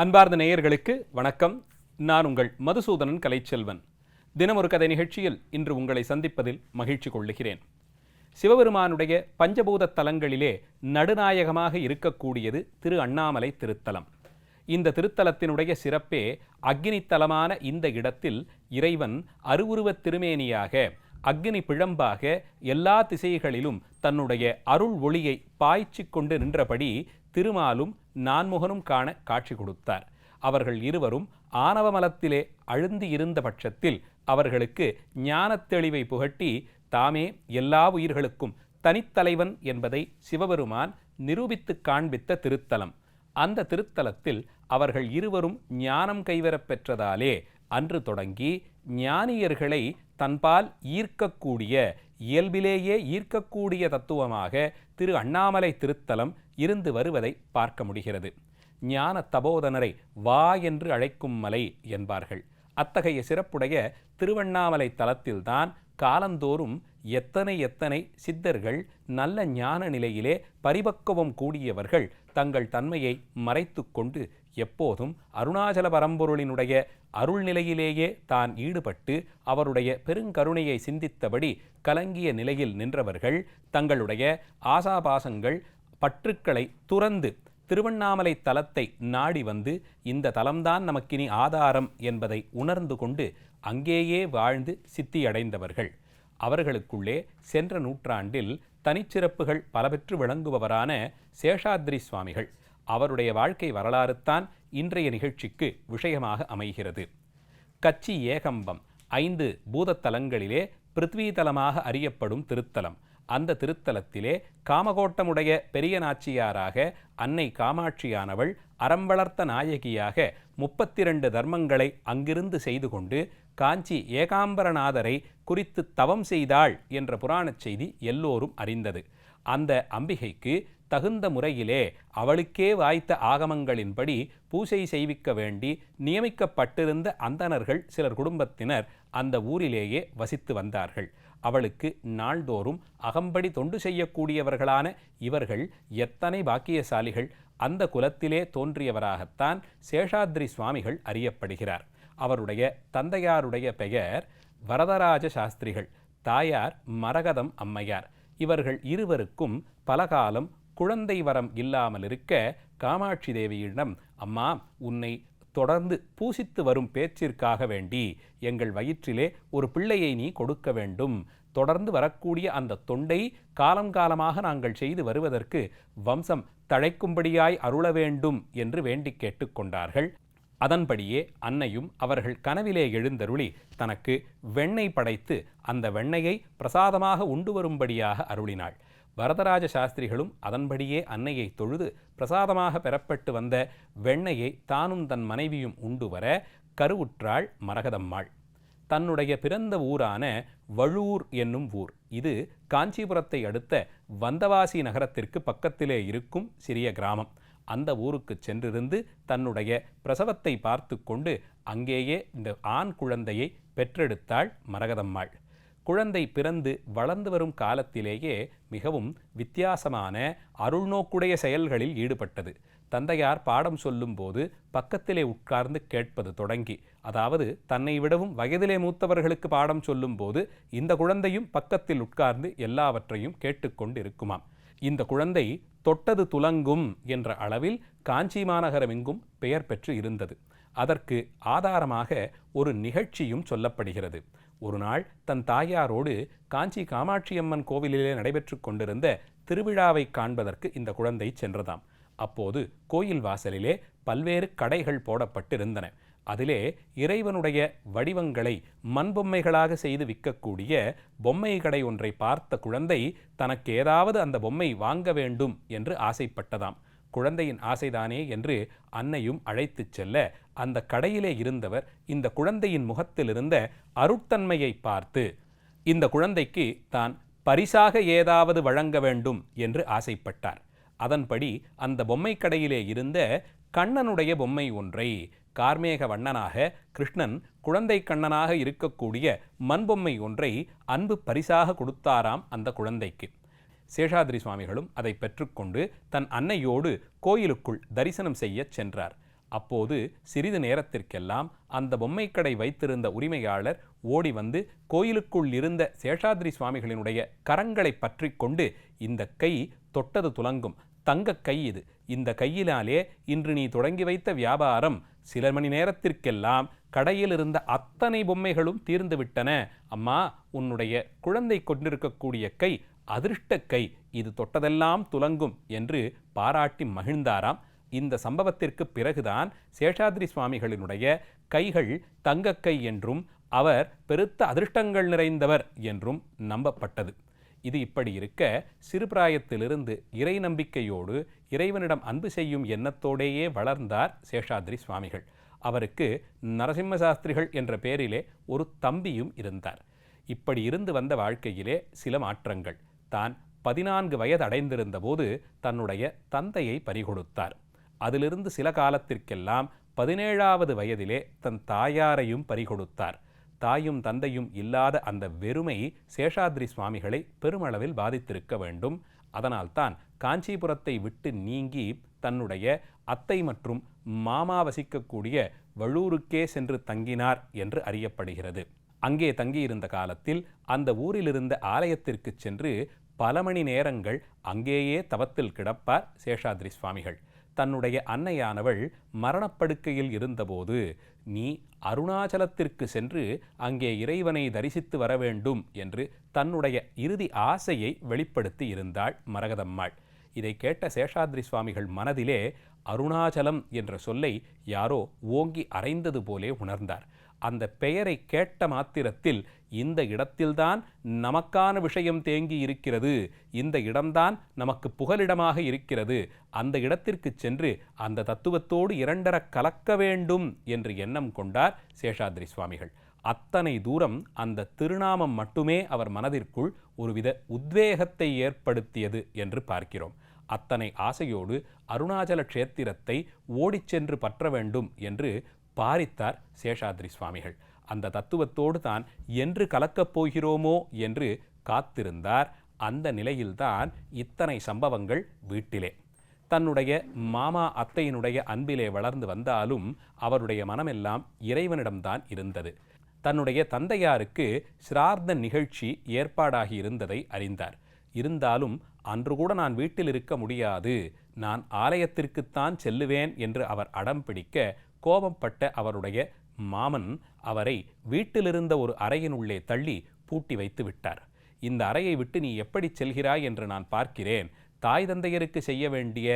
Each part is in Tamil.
அன்பார்ந்த நேயர்களுக்கு வணக்கம். நான் உங்கள் மதுசூதனன் கலைச்செல்வன். தினமொரு கதை நிகழ்ச்சியில் இன்று உங்களை சந்திப்பதில் மகிழ்ச்சி கொள்ளுகிறேன். சிவபெருமானுடைய பஞ்சபூத தலங்களிலே நடுநாயகமாக இருக்கக்கூடியது திரு அண்ணாமலை திருத்தலம். இந்த திருத்தலத்தினுடைய சிறப்பே அக்னித்தலமான இந்த இடத்தில் இறைவன் அருவுருவத் திருமேனியாக அக்னி பிழம்பாக எல்லா திசைகளிலும் தன்னுடைய அருள் ஒளியை பாய்ச்சி கொண்டு நின்றபடி திருமாலும் நான்முகனும் காண காட்சி கொடுத்தார். அவர்கள் இருவரும் ஆணவமலத்திலே அழுந்தி இருந்த பட்சத்தில் அவர்களுக்கு ஞானத் தெளிவை புகட்டி தாமே எல்லா உயிர்களுக்கும் தனித்தலைவன் என்பதை சிவபெருமான் நிரூபித்து காண்பித்த திருத்தலம். அந்த திருத்தலத்தில் அவர்கள் இருவரும் ஞானம் கைவரப் பெற்றதாலே அன்று தொடங்கி ஞானியர்களை தன்பால் ஈர்க்கக்கூடிய இயல்பிலேயே ஈர்க்கக்கூடிய தத்துவமாக திரு அண்ணாமலை திருத்தலம் இருந்து வருவதை பார்க்க முடிகிறது. ஞான தபோதனரை வா என்று அழைக்கும் மலை என்பார்கள். அத்தகைய சிறப்புடைய திருவண்ணாமலை தலத்தில்தான் காலந்தோறும் எத்தனை சித்தர்கள் நல்ல ஞான நிலையிலே பரிபக்குவம் கூடியவர்கள் தங்கள் தன்மையை மறைத்து கொண்டு எப்போதும் அருணாச்சல பரம்பொருளினுடைய அருள்நிலையிலேயே தான் ஈடுபட்டு அவருடைய பெருங்கருணையை சிந்தித்தபடி கலங்கிய நிலையில் நின்றவர்கள் தங்களுடைய ஆசாபாசங்கள் பற்றுக்களை துறந்து திருவண்ணாமலை தலத்தை நாடி வந்து இந்த தலம்தான் நமக்கினி ஆதாரம் என்பதை உணர்ந்து கொண்டு அங்கேயே வாழ்ந்து சித்தியடைந்தவர்கள். அவர்களுக்குள்ளே சென்ற நூற்றாண்டில் தனிச்சிறப்புகள் பல பெற்று விளங்குபவரான சேஷாத்ரி சுவாமிகள், அவருடைய வாழ்க்கை வரலாறுத்தான் இன்றைய நிகழ்ச்சிக்கு விஷயமாக அமைகிறது. கச்சி ஏகம்பம் 5 பூதத்தலங்களிலே பிருத்விதலமாக அறியப்படும் திருத்தலம். அந்த திருத்தலத்திலே காமகோட்டமுடைய பெரிய நாச்சியாராக அன்னை காமாட்சியானவள் அறம் வளர்த்த நாயகியாக 32 தர்மங்களை அங்கிருந்து செய்து கொண்டு காஞ்சி ஏகாம்பரநாதரை குறித்து தவம் செய்தாள் என்ற புராணச் செய்தி எல்லோரும் அறிந்தது. அந்த அம்பிகைக்கு தகுந்த முறையிலே அவளுக்கே வாய்த்த ஆகமங்களின்படி பூசை செய்விக்க வேண்டி நியமிக்கப்பட்டிருந்த அந்தணர்கள் சிலர் குடும்பத்தினர் அந்த ஊரிலேயே வசித்து வந்தார்கள். அவளுக்கு நாள்தோறும் அகம்படி தொண்டு செய்யக்கூடியவர்களான இவர்கள் எத்தனை பாக்கியசாலிகள்! அந்த குலத்திலே தோன்றியவராகத்தான் சேஷாத்ரி சுவாமிகள் அறியப்படுகிறார். அவருடைய தந்தையாருடைய பெயர் வரதராஜ சாஸ்திரிகள், தாயார் மரகதம் அம்மையார். இவர்கள் இருவருக்கும் பலகாலம் குழந்தை வரம் இல்லாமல் இருக்க காமாட்சி தேவியிடம், அம்மா, உன்னை தொடர்ந்து பூசித்து வரும் பேச்சிற்காக வேண்டி எங்கள் வயிற்றிலே ஒரு பிள்ளையை நீ கொடுக்க வேண்டும். தொடர்ந்து வரக்கூடிய அந்த தொண்டை காலங்காலமாக நாங்கள் செய்து வருவதற்கு வம்சம் தழைக்கும்படியாய் அருள வேண்டும் என்று வேண்டி கேட்டுக்கொண்டார்கள். அதன்படியே அன்னையும் அவர்கள் கனவிலே எழுந்தருளி தனக்கு வெண்ணெய் படைத்து அந்த வெண்ணெயை பிரசாதமாக உண்டு வரும்படியாக அருளினாள். வரதராஜ சாஸ்திரிகளும் அதன்படியே அன்னையை தொழுது பிரசாதமாக பெறப்பட்டு வந்த வெண்ணெயை தானும் தன் மனைவியும் உண்டு வர கருவுற்றாள் மரகதம்மாள். தன்னுடைய பிறந்த ஊரான வழூர் என்னும் ஊர், இது காஞ்சிபுரத்தை அடுத்த வந்தவாசி நகரத்திற்கு பக்கத்திலே இருக்கும் சிறிய கிராமம். அந்த ஊருக்கு சென்றிருந்து தன்னுடைய பிரசவத்தை பார்த்து கொண்டு அங்கேயே இந்த ஆண் குழந்தையை பெற்றெடுத்தாள் மரகதம்மாள். குழந்தை பிறந்து வளர்ந்து வரும் காலத்திலேயே மிகவும் வித்தியாசமான அருள்நோக்குடைய செயல்களில் ஈடுபட்டது. தந்தையார் பாடம் சொல்லும்போது பக்கத்திலே உட்கார்ந்து கேட்பது தொடங்கி, அதாவது தன்னை விடவும் வயதிலே மூத்தவர்களுக்கு பாடம் சொல்லும்போது இந்த குழந்தையும் பக்கத்தில் உட்கார்ந்து எல்லாவற்றையும் கேட்டுக்கொண்டு இருக்குமாம். இந்த குழந்தை தொட்டது துலங்கும் என்ற அளவில் காஞ்சி மாநகரமெங்கும் பெயர் பெற்று இருந்தது. அதற்கு ஆதாரமாக ஒரு நிகழ்ச்சியும் சொல்லப்படுகிறது. ஒரு நாள் தன் தாயாரோடு காஞ்சி காமாட்சியம்மன் கோவிலிலே நடைபெற்று கொண்டிருந்த திருவிழாவை காண்பதற்கு இந்த குழந்தை சென்றதாம். அப்போது கோயில் வாசலிலே பல்வேறு கடைகள் போடப்பட்டிருந்தன. அதிலே இறைவனுடைய வடிவங்களை மண்பொம்மைகளாக செய்து விற்கக்கூடிய பொம்மை கடை ஒன்றை பார்த்த குழந்தை தனக்கு ஏதாவது அந்த பொம்மை வாங்க வேண்டும் என்று ஆசைப்பட்டதாம். குழந்தையின் ஆசைதானே என்று அன்னையும் அழைத்து செல்ல அந்த கடையிலே இருந்தவர் இந்த குழந்தையின் முகத்தில் இருந்த அருட்தன்மையை பார்த்து இந்த குழந்தைக்கு தான் பரிசாக ஏதாவது வழங்க வேண்டும் என்று ஆசைப்பட்டார். அதன்படி அந்த பொம்மை கடையிலே இருந்த கண்ணனுடைய பொம்மை ஒன்றை, கார்மேக வண்ணனாக கிருஷ்ணன் குழந்தை கண்ணனாக இருக்கக்கூடிய மண்பொம்மை ஒன்றை அன்பு பரிசாக கொடுத்தாராம் அந்த குழந்தைக்கு. சேஷாத்ரி சுவாமிகளும் அதை பெற்றுக்கொண்டு தன் அன்னையோடு கோயிலுக்குள் தரிசனம் செய்ய சென்றார். அப்போது சிறிது நேரத்திற்கெல்லாம் அந்த பொம்மைக்கடை வைத்திருந்த உரிமையாளர் ஓடி வந்து கோயிலுக்குள் இருந்த சேஷாத்ரி சுவாமிகளினுடைய கரங்களை பற்றி கொண்டு, இந்த கை தொட்டது துலங்கும், தங்க கை இது, இந்த கையினாலே இன்று நீ தொடங்கி வைத்த வியாபாரம் சில மணி நேரத்திற்கெல்லாம் கடையில் இருந்த அத்தனை பொம்மைகளும் தீர்ந்து விட்டன. அம்மா, உன்னுடைய குழந்தை கொண்டிருக்கக்கூடிய கை அதிர்ஷ்ட கை, இது தொட்டதெல்லாம் துலங்கும் என்று பாராட்டி மகிழ்ந்தாராம். இந்த சம்பவத்திற்கு பிறகுதான் சேஷாத்ரி சுவாமிகளினுடைய கைகள் தங்கக்கை என்றும் அவர் பெருத்த அதிர்ஷ்டங்கள் நிறைந்தவர் என்றும் நம்பப்பட்டது. இது இப்படி இருக்க, சிறுபிராயத்திலிருந்து இறை நம்பிக்கையோடு இறைவனிடம் அன்பு செய்யும் எண்ணத்தோடேயே வளர்ந்தார் சேஷாத்ரி சுவாமிகள். அவருக்கு நரசிம்ம சாஸ்திரிகள் என்ற பெயரிலே ஒரு தம்பியும் இருந்தார். இப்படி இருந்து வந்த வாழ்க்கையிலே சில மாற்றங்கள். தான் 14 வயது அடைந்திருந்த போது தன்னுடைய தந்தையை பறிகொடுத்தார். அதிலிருந்து சில காலத்திற்கெல்லாம் 17வது வயதிலே தன் தாயாரையும் பறிகொடுத்தார். தாயும் தந்தையும் இல்லாத அந்த வெறுமை சேஷாத்ரி சுவாமிகளை பெருமளவில் பாதித்திருக்க வேண்டும். அதனால்தான் காஞ்சிபுரத்தை விட்டு நீங்கி தன்னுடைய அத்தை மற்றும் மாமா வசிக்கக்கூடிய வழூருக்கே சென்று தங்கினார் என்று அறியப்படுகிறது. அங்கே தங்கியிருந்த காலத்தில் அந்த ஊரிலிருந்த ஆலயத்திற்கு சென்று பல மணி நேரங்கள் அங்கேயே தவத்தில் கிடப்பார் சேஷாத்ரி சுவாமிகள். தன்னுடைய அன்னையானவள் மரணப்படுக்கையில் இருந்தபோது, நீ அருணாச்சலத்திற்கு சென்று அங்கே இறைவனை தரிசித்து வர வேண்டும் என்று தன்னுடைய இறுதி ஆசையை வெளிப்படுத்தி இருந்தாள் மரகதம்மாள். இதை கேட்ட சேஷாத்ரி சுவாமிகள் மனதிலே அருணாச்சலம் என்ற சொல்லை யாரோ ஓங்கி அறைந்தது போலே உணர்ந்தார். அந்த பெயரை கேட்ட மாத்திரத்தில், இந்த இடத்தில்தான் நமக்கான விஷயம் தேங்கி இருக்கிறது, இந்த இடம்தான் நமக்கு புகலிடமாக இருக்கிறது, அந்த இடத்திற்கு சென்று அந்த தத்துவத்தோடு இரண்டர கலக்க வேண்டும் என்று எண்ணம் கொண்டார் சேஷாத்ரி சுவாமிகள். அத்தனை தூரம் அந்த திருநாமம் மட்டுமே அவர் மனதிற்குள் ஒருவித உத்வேகத்தை ஏற்படுத்தியது என்று பார்க்கிறோம். அத்தனை ஆசையோடு அருணாச்சல க்ஷேத்திரத்தை ஓடிச் சென்று பற்ற வேண்டும் என்று பாரித்தார் சேஷாத்ரி சுவாமிகள். அந்த தத்துவத்தோடு தான் என்று கலக்கப் போகிறோமோ என்று காத்திருந்தார். அந்த நிலையில்தான் இத்தனை சம்பவங்கள் வீட்டிலே. தன்னுடைய மாமா அத்தையினுடைய அன்பிலே வளர்ந்து வந்தாலும் அவருடைய மனமெல்லாம் இறைவனிடம்தான் இருந்தது. தன்னுடைய தந்தையாருக்கு சிரார்த்த நிகழ்ச்சி ஏற்பாடாகி இருந்ததை அறிந்தார். இருந்தாலும் அன்று கூட நான் வீட்டில் இருக்க முடியாது, நான் ஆலயத்திற்குத்தான் செல்லுவேன் என்று அவர் அடம் பிடிக்க, கோபப்பட்ட அவருடைய மாமன் அவரை வீட்டிலிருந்த ஒரு அறையினுள்ளே தள்ளி பூட்டி வைத்து விட்டார். இந்த அறையை விட்டு நீ எப்படி செல்கிறாய் என்று நான் பார்க்கிறேன். தாய் தந்தையருக்கு செய்ய வேண்டிய,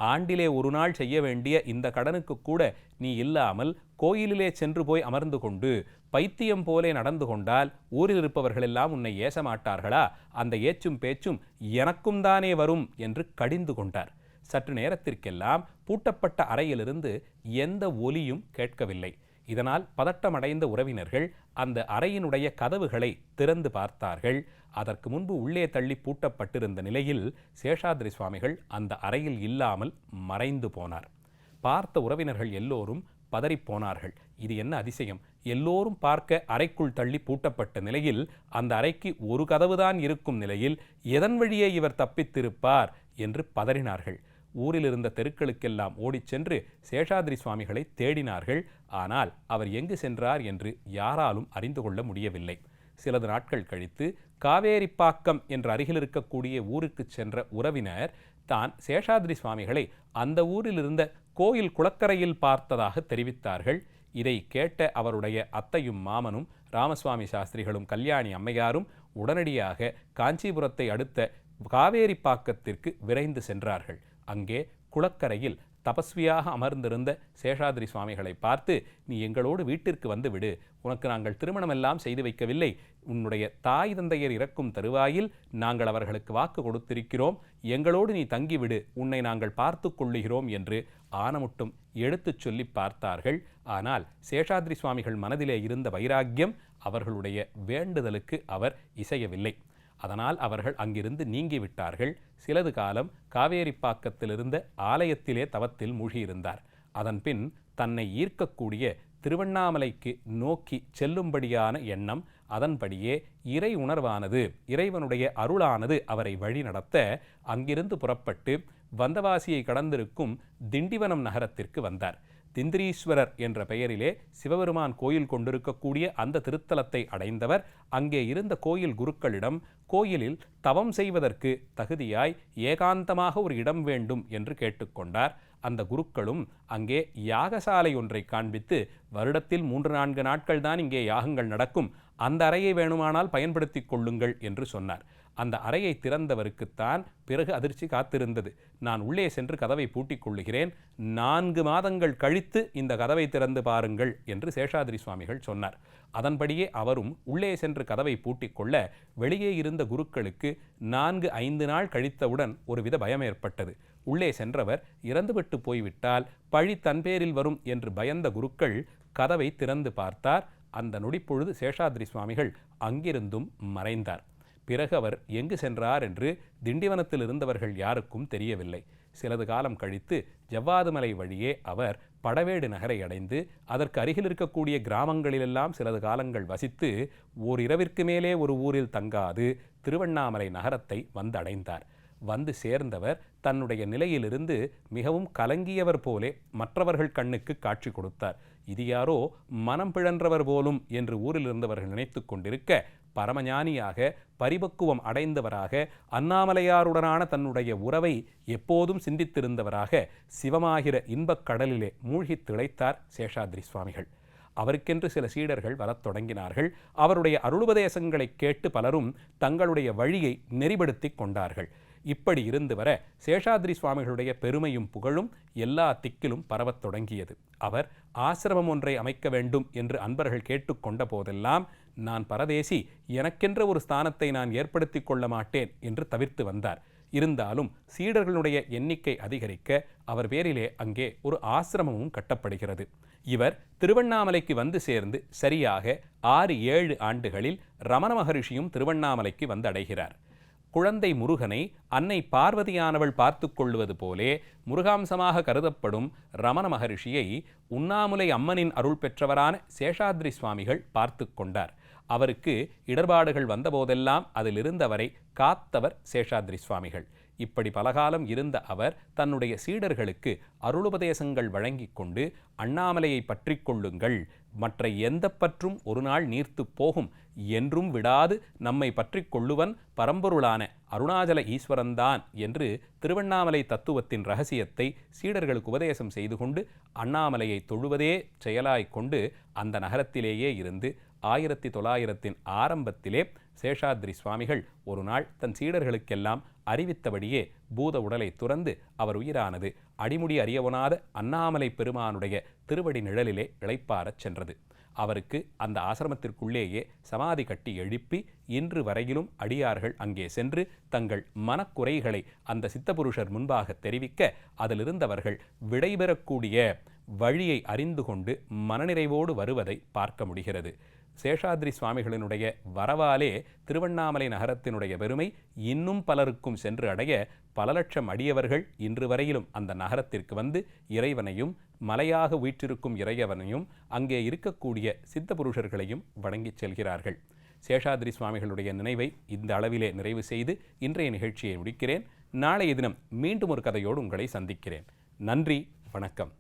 ஆண்டிலே ஒரு நாள் செய்ய வேண்டிய இந்த கடனுக்கு கூட நீ இல்லாமல் கோயிலிலே சென்று போய் அமர்ந்து கொண்டு பைத்தியம் போலே நடந்து கொண்டால் ஊரில் இருப்பவர்களெல்லாம் உன்னை ஏச மாட்டார்களா? அந்த ஏச்சும் பேச்சும் எனக்கும் தானே வரும் என்று கடிந்து கொண்டார். சற்று நேரத்திற்கெல்லாம் பூட்டப்பட்ட அறையிலிருந்து எந்த ஒலியும் கேட்கவில்லை. இதனால் பதட்டமடைந்த உறவினர்கள் அந்த அறையினுடைய கதவுகளை திறந்து பார்த்தார்கள். அதற்கு முன்பு உள்ளே தள்ளி பூட்டப்பட்டிருந்த நிலையில் சேஷாத்ரி சுவாமிகள் அந்த அறையில் இல்லாமல் மறைந்து போனார். பார்த்த உறவினர்கள் எல்லோரும் பதறிப்போனார்கள். இது என்ன அதிசயம்? எல்லோரும் பார்க்க அறைக்குள் தள்ளி பூட்டப்பட்ட நிலையில் அந்த அறைக்கு ஒரு கதவுதான் இருக்கும் நிலையில் எதன் வழியே இவர் தப்பித்திருப்பார் என்று பதறினார்கள். ஊரில் இருந்த தெருக்களுக்கெல்லாம் ஓடிச் சென்று சேஷாத்ரி சுவாமிகளை தேடினார்கள். ஆனால் அவர் எங்கு சென்றார் என்று யாராலும் அறிந்து கொள்ள முடியவில்லை. சிலது நாட்கள் கழித்து காவேரிப்பாக்கம் என்ற அருகில் இருக்கக்கூடிய ஊருக்கு சென்ற உறவினர் தான் சேஷாத்ரி சுவாமிகளை அந்த ஊரில் இருந்த கோயில் குளக்கரையில் பார்த்ததாக தெரிவித்தார்கள். இதை கேட்ட அவருடைய அத்தையும் மாமனும் ராமசுவாமி சாஸ்திரிகளும் கல்யாணி அம்மையாரும் உடனடியாக காஞ்சிபுரத்தை அடுத்த காவேரிப்பாக்கத்திற்கு விரைந்து சென்றார்கள். அங்கே குளக்கரையில் தபஸ்வியாக அமர்ந்திருந்த சேஷாத்ரி சுவாமிகளை பார்த்து, நீ எங்களோடு வீட்டிற்கு வந்து விடு, உனக்கு நாங்கள் திருமணமெல்லாம் செய்து வைக்கவில்லை, உன்னுடைய தாய் தந்தையர் இறக்கும் தருவாயில் நாங்கள் அவர்களுக்கு வாக்கு கொடுத்திருக்கிறோம், எங்களோடு நீ தங்கிவிடு, உன்னை நாங்கள் பார்த்து கொள்ளுகிறோம் என்று ஆனமுட்டும் எடுத்துச் சொல்லி பார்த்தார்கள். ஆனால் சேஷாத்ரி சுவாமிகள் மனதிலே இருந்த வைராக்கியம் அவர்களுடைய வேண்டுதலுக்கு அவர் இசையவில்லை. அதனால் அவர்கள் அங்கிருந்து நீங்கிவிட்டார்கள். சிலது காலம் காவேரிப்பாக்கத்திலிருந்த ஆலயத்திலே தவத்தில் மூழ்கியிருந்தார். அதன்பின் தன்னை ஈர்க்கக்கூடிய திருவண்ணாமலைக்கு நோக்கி செல்லும்படியான எண்ணம், அதன்படியே இறை உணர்வானது, இறைவனுடைய அருளானது அவரை வழி நடத்த அங்கிருந்து புறப்பட்டு வந்தவாசியை கடந்திருக்கும் திண்டிவனம் நகரத்திற்கு வந்தார். திந்திரீஸ்வரர் என்ற பெயரிலே சிவபெருமான் கோயில் கொண்டிருக்கக்கூடிய அந்த திருத்தலத்தை அடைந்தவர் அங்கே இருந்த கோயில் குருக்களிடம் கோயிலில் தவம் செய்வதற்கு தகுதியாய் ஏகாந்தமாக ஒரு இடம் வேண்டும் என்று கேட்டுக்கொண்டார். அந்த குருக்களும் அங்கே யாகசாலை ஒன்றை காண்பித்து, வருடத்தில் 3-4 நாட்கள் தான் இங்கே யாகங்கள் நடக்கும், அந்த அறையை வேணுமானால் பயன்படுத்தி கொள்ளுங்கள் என்று சொன்னார். அந்த அறையை திறந்தவருக்குத்தான் பிறகு அதிர்ச்சி காத்திருந்தது. நான் உள்ளே சென்று கதவை பூட்டிக் கொள்ளுகிறேன், 4 மாதங்கள் கழித்து இந்த கதவை திறந்து பாருங்கள் என்று சேஷாதிரி சுவாமிகள் சொன்னார். அதன்படியே அவரும் உள்ளே சென்று கதவை பூட்டிக் கொள்ள, வெளியே இருந்த குருக்களுக்கு 4-5 நாள் கழித்தவுடன் ஒருவித பயம் ஏற்பட்டது. உள்ளே சென்றவர் இறந்துவிட்டு போய்விட்டால் பழி தன்பேரில் வரும் என்று பயந்த குருக்கள் கதவை திறந்து பார்த்தார். அந்த நொடிப்பொழுது சேஷாதிரி சுவாமிகள் அங்கிருந்தும் மறைந்தார். பிறகு அவர் எங்கு சென்றார் என்று திண்டிவனத்தில் இருந்தவர்கள் யாருக்கும் தெரியவில்லை. சிலது காலம் கழித்து ஜவ்வாதுமலை வழியே அவர் படவேடு நகரை அடைந்து அதற்கு அருகில் இருக்கக்கூடிய கிராமங்களிலெல்லாம் சிலது காலங்கள் வசித்து ஓரிரவிற்கு மேலே ஒரு ஊரில் தங்காது திருவண்ணாமலை நகரத்தை வந்தடைந்தார். வந்து சேர்ந்தவர் தன்னுடைய நிலையிலிருந்து மிகவும் கலங்கியவர் போலே மற்றவர்கள் கண்ணுக்கு காட்சி கொடுத்தார். இது யாரோ மனம் பிழன்றவர் போலும் என்று ஊரில் இருந்தவர்கள் நினைத்து கொண்டிருக்க, பரமஞானியாக பரிபக்குவம் அடைந்தவராக அண்ணாமலையாருடனான தன்னுடைய உறவை எப்போதும் சிந்தித்திருந்தவராக சிவமாகிற இன்பக் கடலிலே மூழ்கி திளைத்தார் சேஷாதிரி சுவாமிகள். அவருக்கென்று சில சீடர்கள் வரத் தொடங்கினார்கள். அவருடைய அருளுபதேசங்களை கேட்டு பலரும் தங்களுடைய வழியை நெறிப்படுத்தி கொண்டார்கள். இப்படி இருந்து வர சேஷாதிரி சுவாமிகளுடைய பெருமையும் புகழும் எல்லா திக்கிலும் பரவத் தொடங்கியது. அவர் ஆசிரமம் ஒன்றை அமைக்க வேண்டும் என்று அன்பர்கள் கேட்டுக்கொண்ட போதெல்லாம், நான் பரதேசி, எனக்கென்ற ஒரு ஸ்தானத்தை நான் ஏற்படுத்தி கொள்ள மாட்டேன் என்று தவிர்த்து வந்தார். இருந்தாலும் சீடர்களுடைய எண்ணிக்கை அதிகரிக்க அவர் பேரிலே அங்கே ஒரு ஆசிரமமும் கட்டப்படுகிறது. இவர் திருவண்ணாமலைக்கு வந்து சேர்ந்து சரியாக 6-7 ஆண்டுகளில் ரமண மகரிஷியும் திருவண்ணாமலைக்கு வந்து அடைகிறார். குழந்தை முருகனை அன்னை பார்வதியானவள் பார்த்து கொள்வது போலே முருகாம்சமாக கருதப்படும் ரமண மகரிஷியை உண்ணாமுலை அம்மனின் அருள் பெற்றவரான சேஷாதிரி சுவாமிகள் பார்த்து கொண்டார். அவருக்கு இடர்பாடுகள் வந்தபோதெல்லாம் அதிலிருந்தவரை காத்தவர் சேஷாதிரி சுவாமிகள். இப்படி பலகாலம் இருந்த அவர் தன்னுடைய சீடர்களுக்கு அருளுபதேசங்கள் வழங்கி கொண்டு, அண்ணாமலையை பற்றி கொள்ளுங்கள், மற்ற எந்த பற்றும் ஒரு நாள் நீர்த்து போகும், என்றும் விடாது நம்மை பற்றி கொள்ளுவன் பரம்பொருளான அருணாச்சல ஈஸ்வரன்தான் என்று திருவண்ணாமலை தத்துவத்தின் இரகசியத்தை சீடர்களுக்கு உபதேசம் செய்து கொண்டு அண்ணாமலையை தொழுவதே செயலாய் கொண்டு அந்த நகரத்திலேயே இருந்து 1900 ஆரம்பத்திலே சேஷாதிரி சுவாமிகள் ஒரு நாள் தன் சீடர்களுக்கெல்லாம் அறிவித்தபடியே பூத உடலை துறந்து அவர் உயிரானது அடிமுடி அறியவனாத அண்ணாமலை பெருமானுடைய திருவடி நிழலிலே இளைப்பாரச் சென்றது. அவருக்கு அந்த ஆசிரமத்திற்குள்ளேயே சமாதி கட்டி எழுப்பி இன்று வரையிலும் அடியார்கள் அங்கே சென்று தங்கள் மனக்குறைகளை அந்த சித்தபுருஷர் முன்பாக தெரிவிக்க, அதிலிருந்தவர்கள் விடைபெறக்கூடிய வழியை அறிந்து கொண்டு மனநிறைவோடு வருவதை பார்க்க முடிகிறது. சேஷாதிரி சுவாமிகளினுடைய வரவாலே திருவண்ணாமலை நகரத்தினுடைய பெருமை இன்னும் பலருக்கும் சென்று அடைய பல லட்சம் அடியவர்கள் இன்று வரையிலும் அந்த நகரத்திற்கு வந்து இறைவனையும் மலையாக வீற்றிருக்கும் இறைவனையும் அங்கே இருக்கக்கூடிய சித்த புருஷர்களையும் வணங்கிச் செல்கிறார்கள். சேஷாதிரி சுவாமிகளுடைய நினைவை இந்த அளவிலே நிறைவு செய்து இன்றைய நிகழ்ச்சியை முடிக்கிறேன். நாளைய தினம் மீண்டும் ஒரு கதையோடு உங்களை சந்திக்கிறேன். நன்றி, வணக்கம்.